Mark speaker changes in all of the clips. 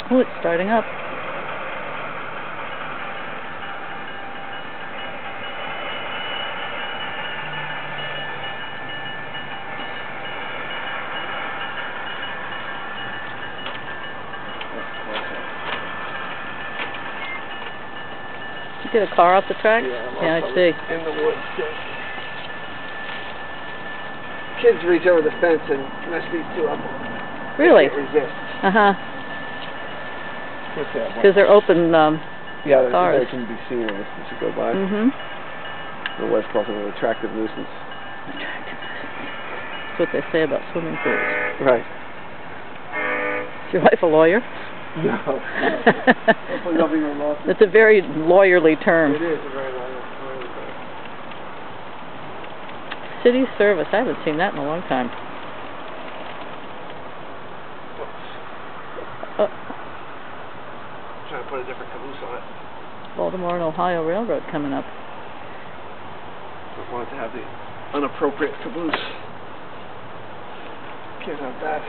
Speaker 1: Oh, it's starting up. Did you get a car off the track? Yeah, I see.
Speaker 2: In the woods. Kids reach over the fence and mess these two up.
Speaker 1: Really?
Speaker 2: They can't resist.
Speaker 1: Uh-huh.
Speaker 2: What's that?
Speaker 1: Because they're open
Speaker 2: yeah,
Speaker 1: cars.
Speaker 2: They can be seen as you go by.
Speaker 1: Mm-hmm.
Speaker 2: The West Coast is an attractive nuisance.
Speaker 1: That's what they say about swimming pools.
Speaker 2: Right.
Speaker 1: Is your wife a lawyer?
Speaker 2: No. Hopefully nothing will lost.
Speaker 1: It's a very lawyerly term.
Speaker 2: It is a very lawyerly term.
Speaker 1: City service. I haven't seen that in a long time.
Speaker 2: Trying to put a different caboose on it.
Speaker 1: Baltimore and Ohio Railroad coming up.
Speaker 2: Don't want it to have the unappropriate caboose. Can't have that.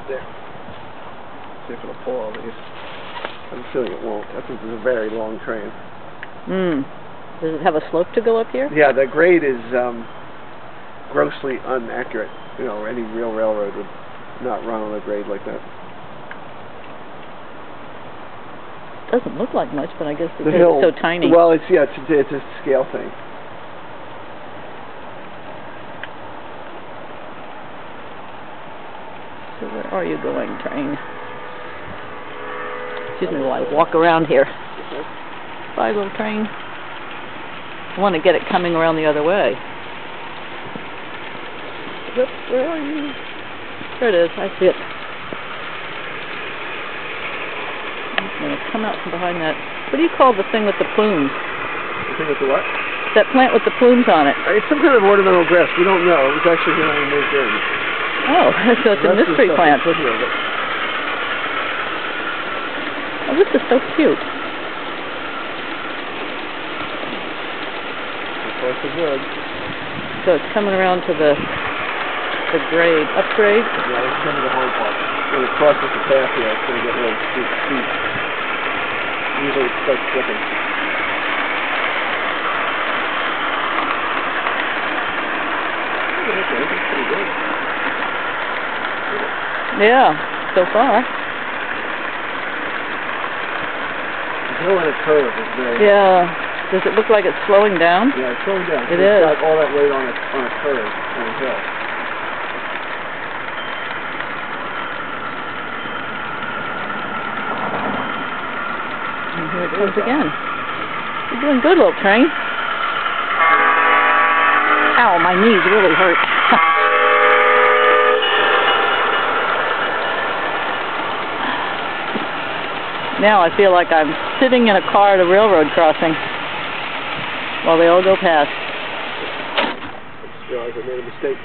Speaker 2: There. See if it'll pull all these. I'm feeling it won't. I think it's a very long train.
Speaker 1: Does it have a slope to go up here?
Speaker 2: Yeah, the grade is grossly inaccurate. You know, any real railroad would not run on a grade like that.
Speaker 1: Doesn't look like much, but I guess because
Speaker 2: hill,
Speaker 1: it's so tiny.
Speaker 2: Well, it's a scale thing.
Speaker 1: So where are you going, train? Excuse me while I walk around here. Bye, little train. I want to get it coming around the other way. Yep, where are you? There it is. I see it. I'm going to come out from behind that. What do you call the thing with the plumes?
Speaker 2: The thing with the what?
Speaker 1: That plant with the plumes on it.
Speaker 2: It's some kind of ornamental grass. We don't know. It was actually here when we moved in.
Speaker 1: Oh, so it's a mystery plant.
Speaker 2: Here,
Speaker 1: Oh, this is so cute. So it's coming around to the grade, upgrade?
Speaker 2: Yeah, it's coming to the hard part. When it crosses the path here, it's going to get really steep. Usually it starts slipping. Okay, that's pretty good.
Speaker 1: Yeah, so far.
Speaker 2: The hill and a curve is very...
Speaker 1: Yeah. Does it look like it's slowing down?
Speaker 2: Yeah, it's slowing down.
Speaker 1: It
Speaker 2: is.
Speaker 1: It's
Speaker 2: got all that weight on a curve on a hill.
Speaker 1: And here it comes again. You're doing good, little train. Ow, my knees really hurt. Now I feel like I'm sitting in a car at a railroad crossing while they all go past.
Speaker 2: I just realized I made a mistake.